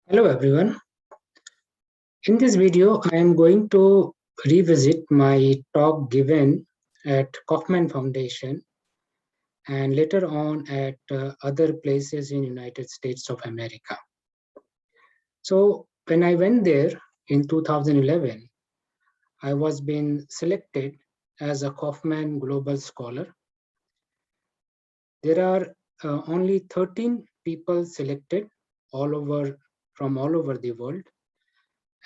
Hello everyone. In this video, I am going to revisit my talk given at Kauffman Foundation and later on at other places in United States of America. So when I went there in 2011, I was being selected as a Kauffman Global Scholar. There are only 13 people selected from all over the world,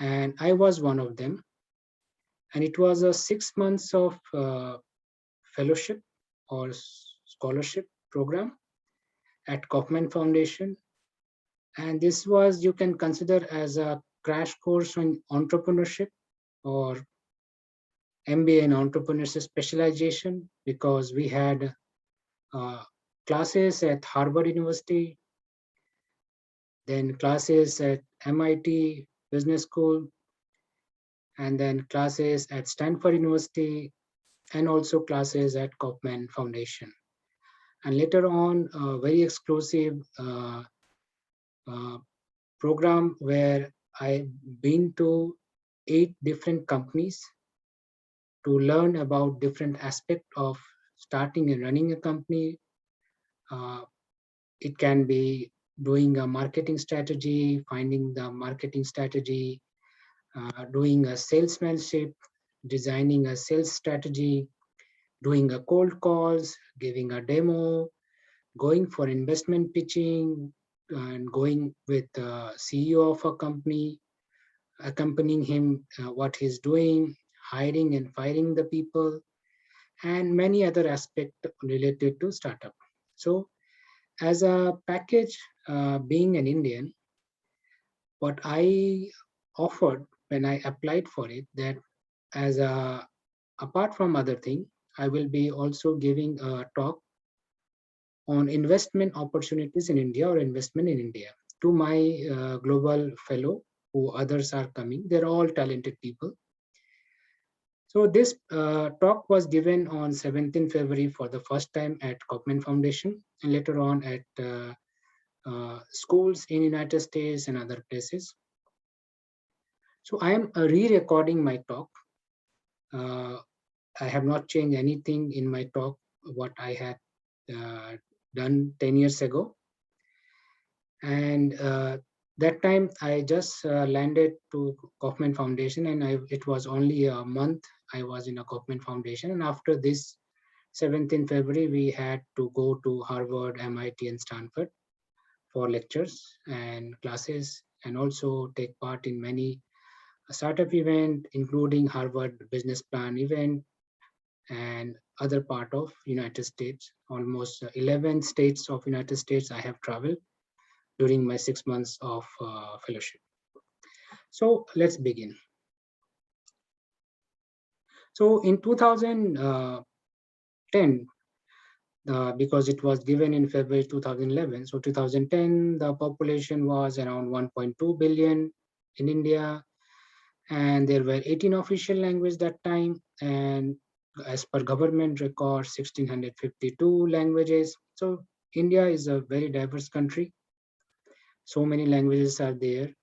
and I was one of them. And it was a 6 months of fellowship or scholarship program at Kauffman Foundation. And this was, you can consider as a crash course on entrepreneurship or MBA in entrepreneurship specialization, because we had uh, classes at Harvard University, then classes at MIT Business School, and then classes at Stanford University, and also classes at Kauffman Foundation. And later on, a very exclusive uh, program where I've been to 8 different companies to learn about different aspects of starting and running a company. Uh, it can be doing a marketing strategy, finding the marketing strategy, doing a salesmanship, designing a sales strategy, doing a cold calls, giving a demo, going for investment pitching, and going with the CEO of a company, accompanying him what he's doing, hiring and firing the people, and many other aspects related to startup. So as a package, being an Indian, what I offered when I applied for it, that as a apart from other thing, I will be also giving a talk on investment opportunities in India or investment in India to my global fellow, who others are coming. They're all talented people. So this talk was given on 17th February for the first time at Kauffman Foundation, and later on at schools in United States and other places. So I am re-recording my talk. Uh, I have not changed anything in my talk, what I had done 10 years ago. And that time I just landed to Kauffman Foundation, and it was only a month I was in a Kauffman Foundation. And after this 17th February, we had to go to Harvard, MIT, and Stanford for lectures and classes, and also take part in many startup event, including Harvard Business Plan event and other part of United States. Almost 11 states of United States I have traveled during my 6 months of fellowship. So let's begin. So in 2010, because it was given in February 2011, so 2010, the population was around 1.2 billion in India, and there were 18 official languages that time, and as per government records, 1652 languages. So India is a very diverse country. So many languages are there,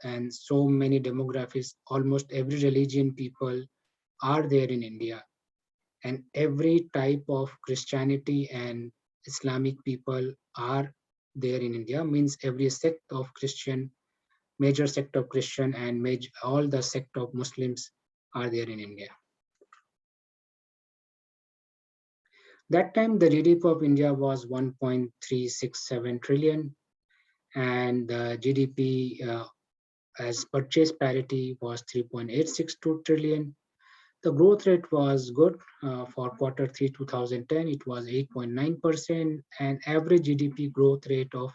and so many demographics. Almost every religion people are there in India, and every type of Christianity and Islamic people are there in India. Means every sect of Christian, major sect of Christian, and all the sect of Muslims are there in India. That time the GDP of India was 1.367 trillion, and the GDP as purchase parity was 3.862 trillion. The growth rate was good for quarter 3 2010. It was 8.9%, and average GDP growth rate of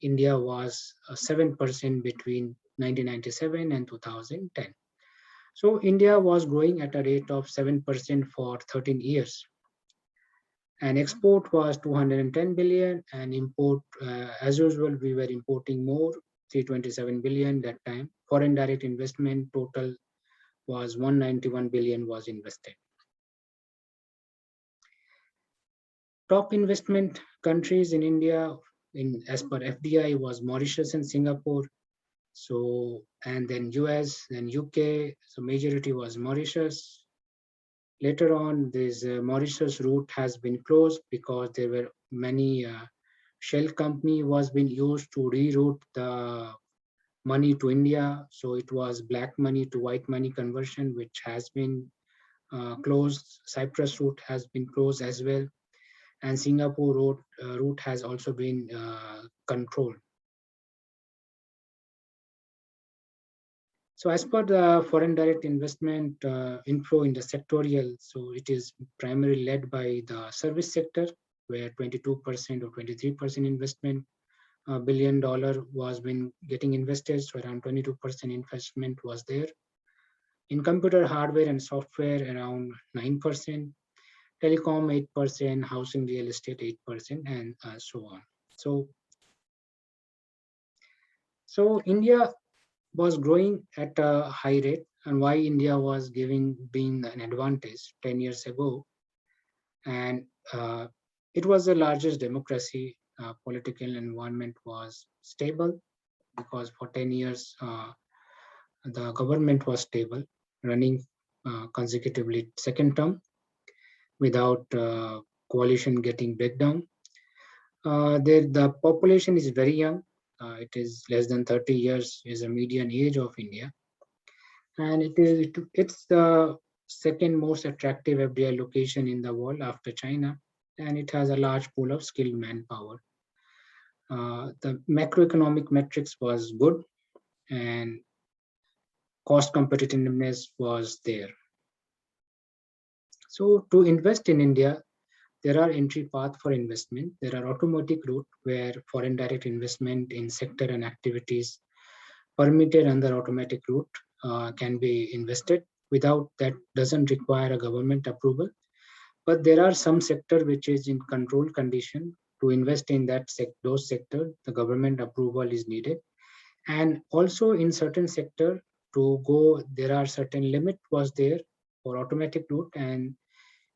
India was 7% between 1997 and 2010. So India was growing at a rate of 7% for 13 years. And export was 210 billion, and import, as usual, we were importing more, 327 billion that time. Foreign direct investment total was 191 billion was invested. Top investment countries in India, as per FDI, was Mauritius and Singapore. So, and then US, then UK. So majority was Mauritius. Later on, this Mauritius route has been closed because there were many shell company was being used to reroute the money to India. So it was black money to white money conversion, which has been closed. Cyprus route has been closed as well, and Singapore route has also been controlled. So as per the foreign direct investment inflow in the sectorial, so it is primarily led by the service sector, where 22% or 23% investment $1 billion was been getting invested. So around 22% investment was there. In computer hardware and software, around 9%, telecom 8%, housing real estate 8%, and so on. So India was growing at a high rate, and why India was being an advantage 10 years ago, and it was the largest democracy. Political environment was stable because for 10 years the government was stable, running consecutively second term without coalition getting breakdown. The population is very young. It is less than 30 years is a median age of India, and it's the second most attractive FDI location in the world after China, and it has a large pool of skilled manpower. The macroeconomic metrics was good, and cost competitiveness was there. So to invest in India, there are entry paths for investment. There are automatic route where foreign direct investment in sector and activities permitted under automatic route can be invested. Without that, doesn't require a government approval. But there are some sector which is in control condition. To invest in those sector, the government approval is needed. And also in certain sector to go, there are certain limit was there for automatic route, and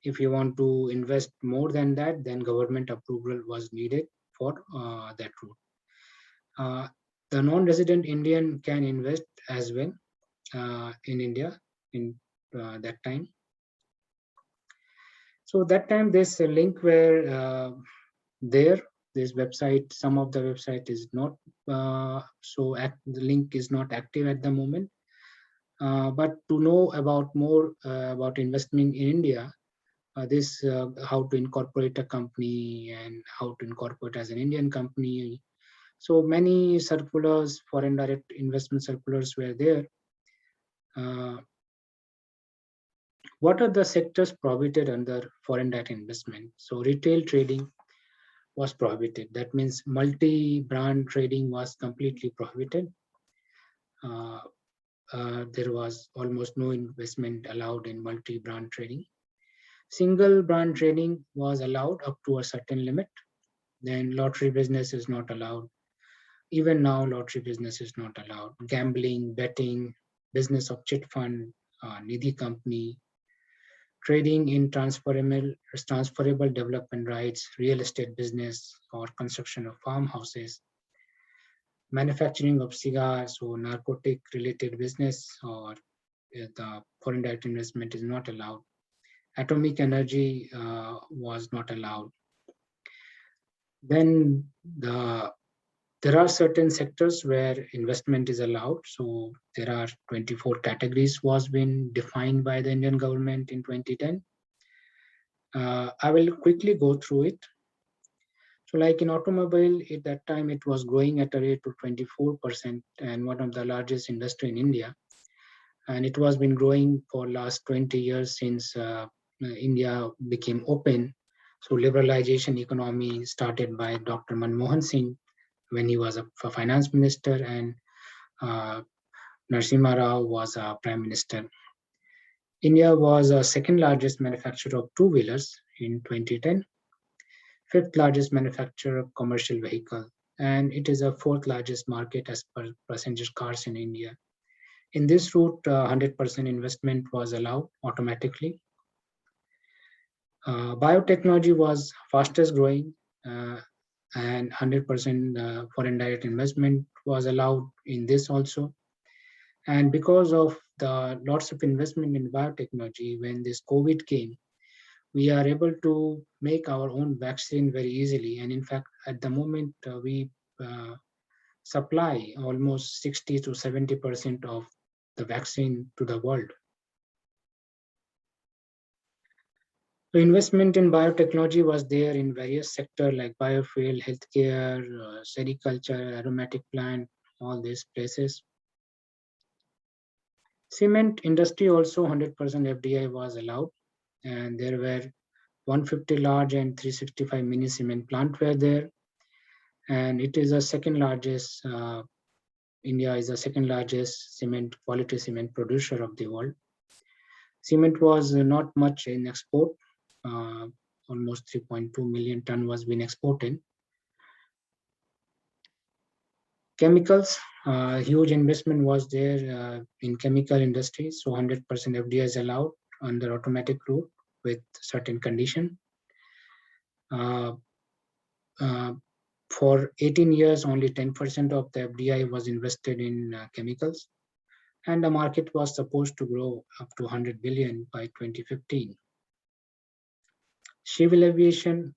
if you want to invest more than that, then government approval was needed for that route. Uh, the non-resident Indian can invest as well in India in that time. So that time this link were there. This website, some of the website is not the link is not active at the moment. But to know about more about investment in India, how to incorporate a company and how to incorporate as an Indian company. So many circulars, foreign direct investment circulars were there. What are the sectors prohibited under foreign direct investment? So retail trading was prohibited. That means multi-brand trading was completely prohibited. There was almost no investment allowed in multi-brand trading. Single brand trading was allowed up to a certain limit. Then lottery business is not allowed. Even now, lottery business is not allowed. Gambling, betting, business of chit fund, nidhi company, trading in transferable development rights, real estate business, or construction of farmhouses, manufacturing of cigars or narcotic related business, or the foreign direct investment is not allowed. Atomic energy was not allowed. Then there are certain sectors where investment is allowed. So there are 24 categories was been defined by the Indian government in 2010. I will quickly go through it. So like in automobile, at that time it was growing at a rate of 24% and one of the largest industry in India. And it was been growing for last 20 years since India became open. So liberalization economy started by Dr. Manmohan Singh when he was a finance minister, and Narasimha Rao was a prime minister. India was a second largest manufacturer of two-wheelers in 2010, fifth largest manufacturer of commercial vehicle, and it is a fourth largest market as per passenger cars in India. In this route, 100% investment was allowed automatically. Biotechnology was fastest growing, and 100% foreign direct investment was allowed in this also. And because of the lots of investment in biotechnology, when this COVID came, we are able to make our own vaccine very easily. And in fact, at the moment, we uh, supply almost 60 to 70% of the vaccine to the world. So investment in biotechnology was there in various sectors like biofuel, healthcare, sericulture, aromatic plant, all these places. Cement industry also 100% FDI was allowed, and there were 150 large and 365 mini cement plant were there, and it is the second largest. India is the second largest cement quality cement producer of the world. Cement was not much in export. Uh, Almost 3.2 million ton was being exported. Chemicals, huge investment was there in chemical industry. So 100% FDI is allowed under automatic route with certain condition. Uh, uh, for 18 years, only 10% of the FDI was invested in chemicals, and the market was supposed to grow up to 100 billion by 2015. Civil aviation,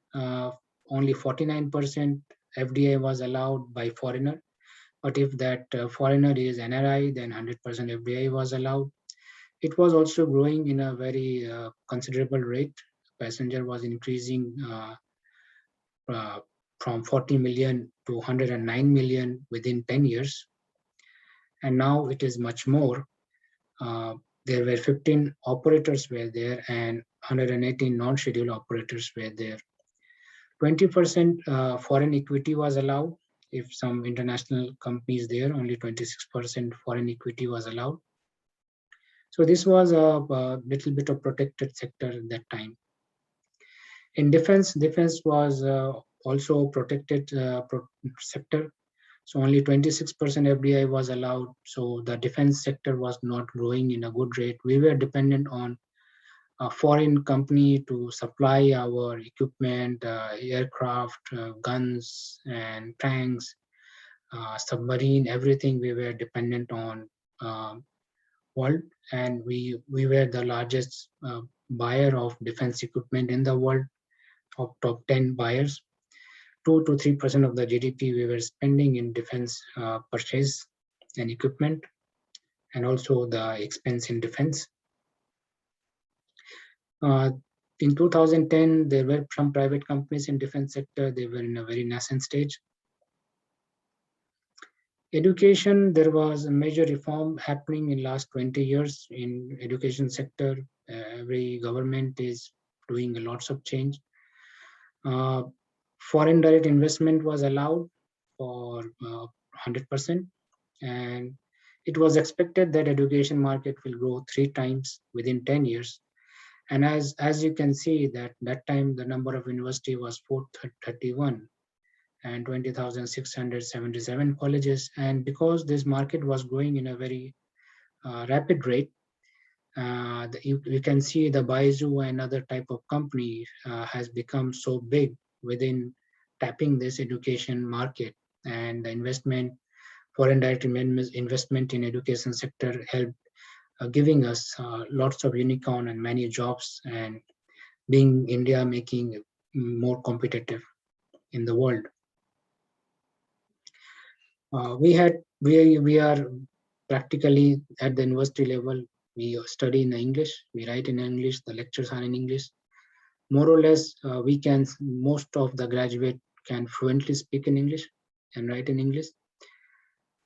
only 49% FDI was allowed by foreigner. But if that foreigner is NRI, then 100% FDI was allowed. It was also growing in a very considerable rate. Passenger was increasing uh, from 40 million to 109 million within 10 years. And now it is much more. Uh, there were 15 operators were there and 118 non-scheduled operators were there. 20% foreign equity was allowed. If some international companies there, only 26% foreign equity was allowed. So this was a little bit of protected sector at that time. In defense was also protected sector. So only 26% FDI was allowed. So the defense sector was not growing in a good rate. We were dependent on a foreign company to supply our equipment, aircraft, guns, and tanks, submarine, everything we were dependent on world, and we were the largest buyer of defense equipment in the world, of top 10 buyers. 2 to 3% of the GDP we were spending in defense purchase and equipment, and also the expense in defense. Uh, in 2010, there were some private companies in defense sector. They were in a very nascent stage. Education, there was a major reform happening in last 20 years in education sector. Every government is doing lots of change. Uh, Foreign direct investment was allowed for 100%, and it was expected that education market will grow 3 times within 10 years. And as you can see that time the number of university was 431 and 20,677 colleges. And because this market was growing in a very rapid rate, you can see the Baizu and other type of company has become so big within tapping this education market. And the investment, foreign direct investment in education sector helped giving us lots of unicorn and many jobs, and being India making more competitive in the world. We are practically at the university level. We study in English, we write in English, the lectures are in English. More or less, most of the graduate can fluently speak in English and write in English.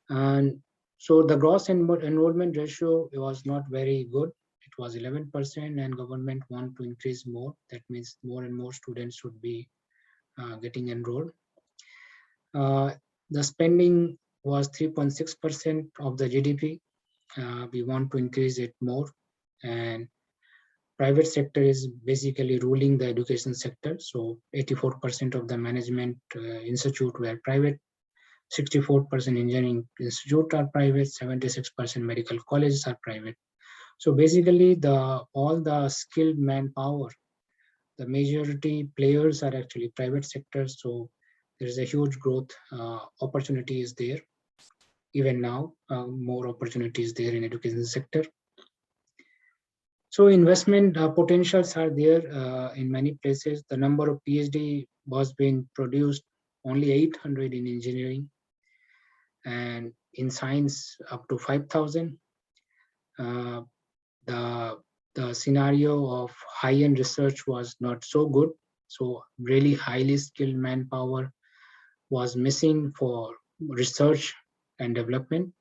And so the gross enrollment ratio was not very good. It was 11%, and government want to increase more. That means more and more students should be getting enrolled. The spending was 3.6% of the GDP. We want to increase it more, and private sector is basically ruling the education sector. So 84% of the management institute were private, 64% engineering institute are private, 76% medical colleges are private. So basically all the skilled manpower, the majority players are actually private sector. So there is a huge growth opportunity is there. Even now, more opportunities there in education sector. So investment potentials are there in many places. The number of PhD was being produced only 800 in engineering, and in science up to 5,000. Uh, the the scenario of high-end research was not so good. So really highly skilled manpower was missing for research and development.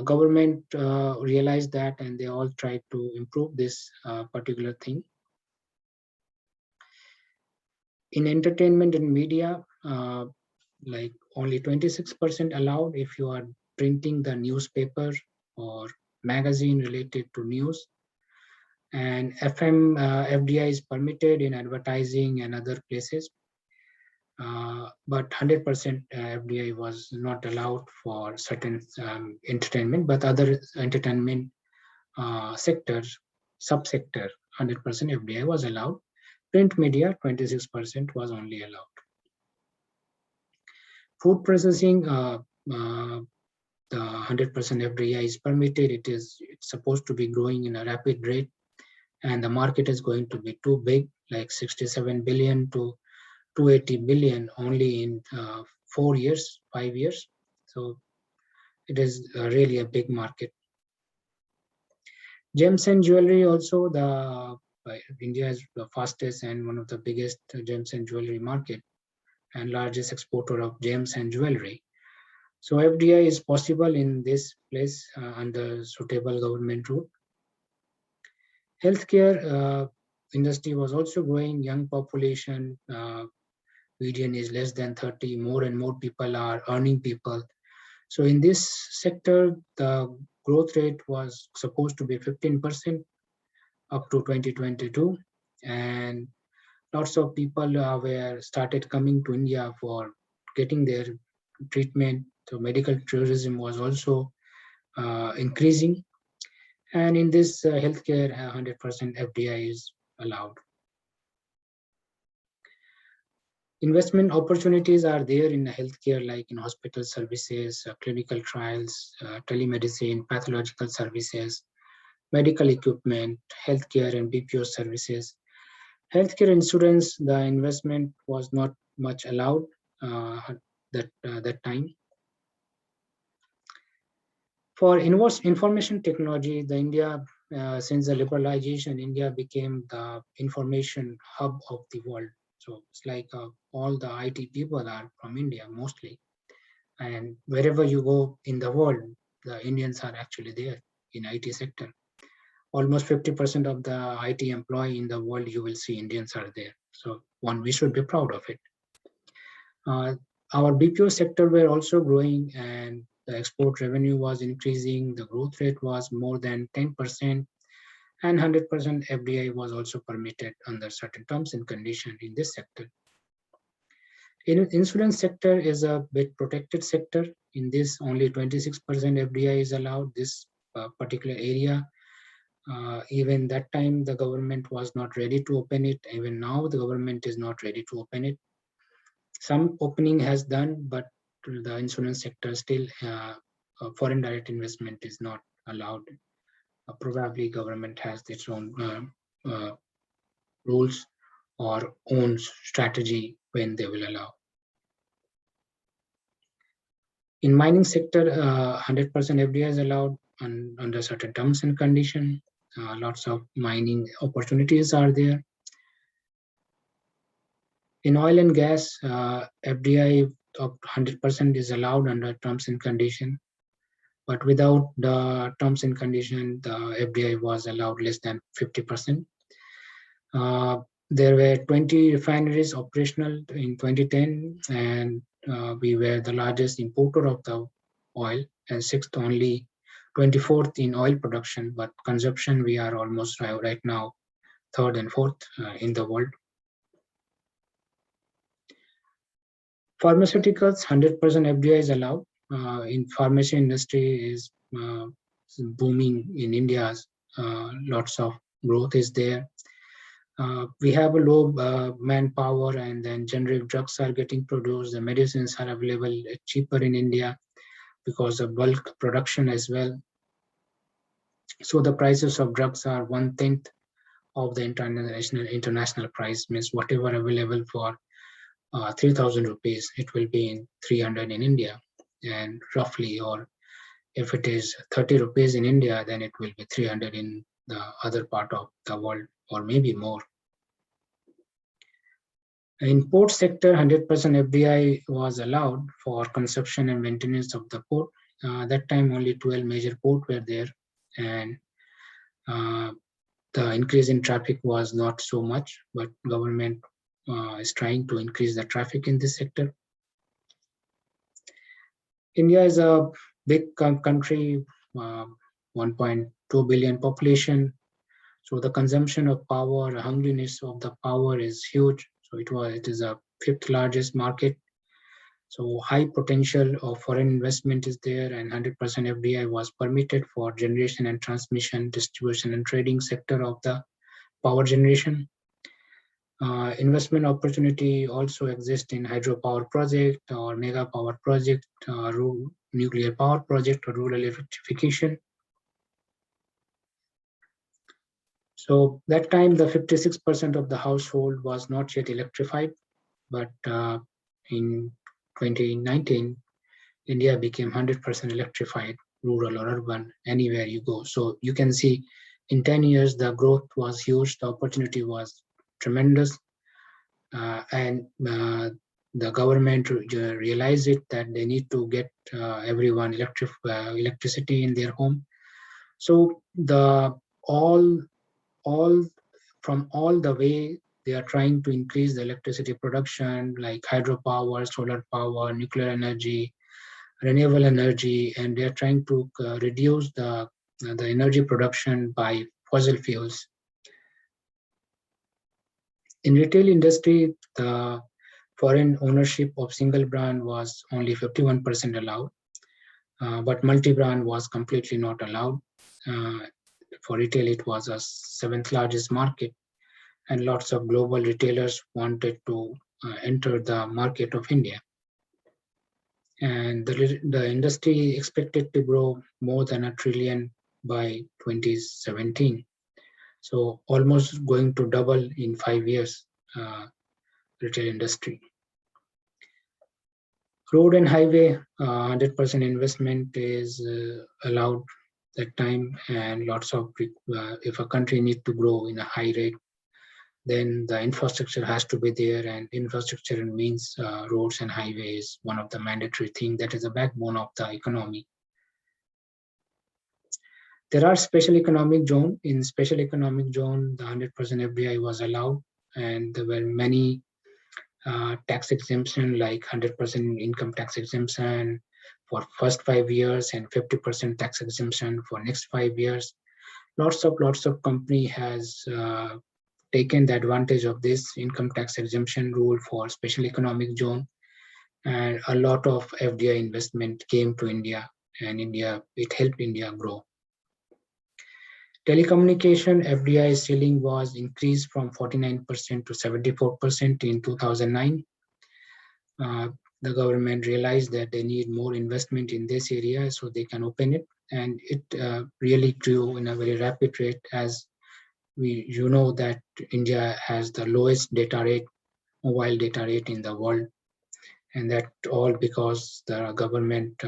Government realized that, and they all tried to improve this particular thing. In entertainment and media, like only 26% allowed if you are printing the newspaper or magazine related to news. And FM FDI is permitted in advertising and other places. But 100% FDI was not allowed for certain entertainment, but other entertainment sectors, subsector, 100% FDI was allowed. Print media, 26% was only allowed. Food processing, the 100% FDI is permitted. It's supposed to be growing in a rapid rate, and the market is going to be too big, like 67 billion to 280 billion only in 4 years, 5 years. So it is really a big market. Gems and jewelry also, India is the fastest and one of the biggest gems and jewelry market and largest exporter of gems and jewelry. So FDI is possible in this place under suitable government route. Healthcare industry was also growing. Young population, median is less than 30. More and more people are earning people. So in this sector, the growth rate was supposed to be 15% up to 2022, and lots of people were started coming to India for getting their treatment. So medical tourism was also increasing, and in this healthcare, 100% FDI is allowed. Investment opportunities are there in healthcare, like in hospital services, clinical trials, telemedicine, pathological services, medical equipment, healthcare and BPO services. Healthcare insurance, the investment was not much allowed that time. For information technology, the India, since the liberalization, India became the information hub of the world. So it's like all the IT people are from India mostly. And wherever you go in the world, the Indians are actually there in IT sector. Almost 50% of the IT employee in the world, you will see Indians are there. So we should be proud of it. Our BPO sector were also growing, and the export revenue was increasing. The growth rate was more than 10%, and 100% FDI was also permitted under certain terms and conditions in this sector. Insurance sector is a bit protected sector. In this, only 26% FDI is allowed. This particular area, even that time, the government was not ready to open it. Even now, the government is not ready to open it. Some opening has done, but the insurance sector still, foreign direct investment is not allowed. Probably government has its own rules or own strategy when they will allow. In mining sector, 100% FDI is allowed under certain terms and conditions. Lots of mining opportunities are there. In oil and gas, FDI of 100% is allowed under terms and conditions. But without the terms and conditions, the FDI was allowed less than 50%. There were 20 refineries operational in 2010, and we were the largest importer of the oil, and sixth only 24th in oil production, but consumption we are almost right now third and fourth in the world. Pharmaceuticals, 100% FDI is allowed. In pharmacy industry is booming in India. Lots of growth is there. We have a low manpower, and then generic drugs are getting produced. The medicines are available cheaper in India because of bulk production as well. So the prices of drugs are 1/10 of the international price. Means whatever available for 3,000 rupees, it will be in 300 in India, and roughly, or if it is 30 rupees in India, then it will be 300 in the other part of the world, or maybe more. In port sector, 100% FDI was allowed for construction and maintenance of the port. That time, only 12 major ports were there, and uh, the increase in traffic was not so much, but government is trying to increase the traffic in this sector. India is a big country, uh, 1.2 billion population. So the consumption of power, the hungriness of the power is huge. So it is a fifth largest market. So high potential of foreign investment is there, and 100% FDI was permitted for generation and transmission, distribution and trading sector of the power generation. Investment opportunity also exists in hydropower project or mega power project, nuclear power project or rural electrification. So that time the 56% of the household was not yet electrified, but in 2019, India became 100% electrified, rural or urban, anywhere you go. So you can see in 10 years, the growth was huge, the opportunity was tremendous. And the government realized it that they need to get everyone electricity in their home. So the all from all the way they are trying to increase the electricity production, like hydropower, solar power, nuclear energy, renewable energy, and they are trying to reduce the energy production by fossil fuels. In retail industry, the foreign ownership of single brand was only 51% allowed, but multi-brand was completely not allowed. Uh, for retail, it was a seventh largest market, and lots of global retailers wanted to enter the market of India. And the industry expected to grow more than a trillion by 2017. So almost going to double in 5 years, retail industry. Road and highway, 100% investment is allowed that time, and lots of, if a country need to grow in a high rate, then the infrastructure has to be there, and infrastructure means roads and highways, one of the mandatory thing that is a backbone of the economy. There are special economic zone. In special economic zone, the 100% FDI was allowed, and there were many tax exemption, like 100% income tax exemption for first 5 years and 50% tax exemption for next 5 years. Lots of company has taken the advantage of this income tax exemption rule for special economic zone, and a lot of FDI investment came to India, and it helped India grow. Telecommunication FDI ceiling was increased from 49% to 74% in 2009. The government realized that they need more investment in this area so they can open it, and it really grew in a very rapid rate. As you know that India has the lowest mobile data rate in the world, and that all because the government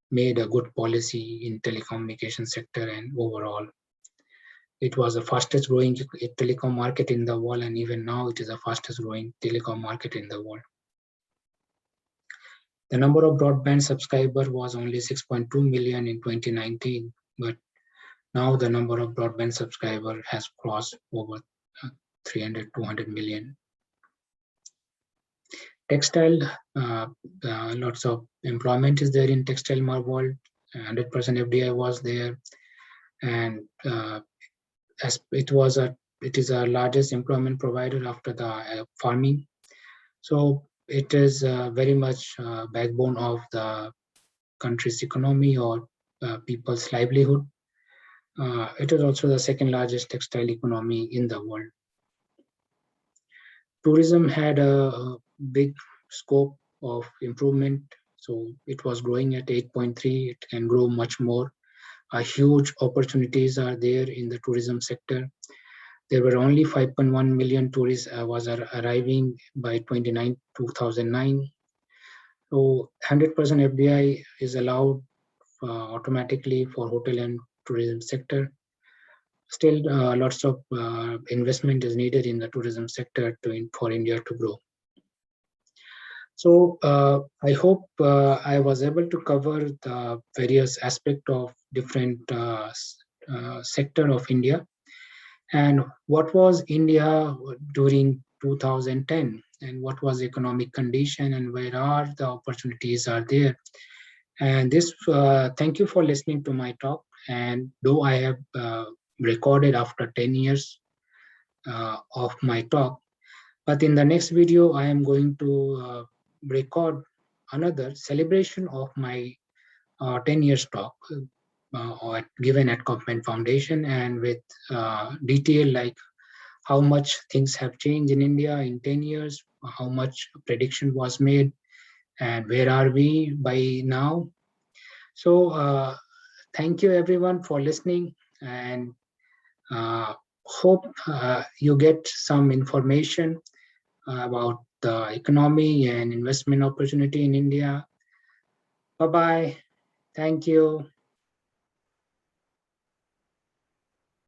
made a good policy in telecommunication sector, and overall it was the fastest growing telecom market in the world, and even now it is the fastest growing telecom market in the world. The number of broadband subscribers was only 6.2 million in 2019, but now the number of broadband subscribers has crossed over 200 million. Textile, lots of employment is there in textile world. 100% FDI was there, and as it is our largest employment provider after the farming. So it is very much backbone of the country's economy or people's livelihood. It is also the second largest textile economy in the world. tourism had a big scope of improvement. So it was growing at 8.3. It can grow much more. Huge opportunities are there in the tourism sector. There were only 5.1 million tourists was arriving by 2009. So 100% FDI is allowed automatically for hotel and tourism sector. Still, lots of investment is needed in the tourism sector for India to grow. So I hope I was able to cover the various aspects of different sector of India and what was India during 2010 and what was economic condition and where are the opportunities are there. And this, thank you for listening to my talk. And though I have recorded after 10 years of my talk, but in the next video, I am going to record another celebration of my 10 years talk given at Kauffman Foundation and with detail like how much things have changed in India in 10 years, how much prediction was made, and where are we by now. So thank you everyone for listening and hope you get some information about the economy and investment opportunity in India. Bye-bye. Thank you.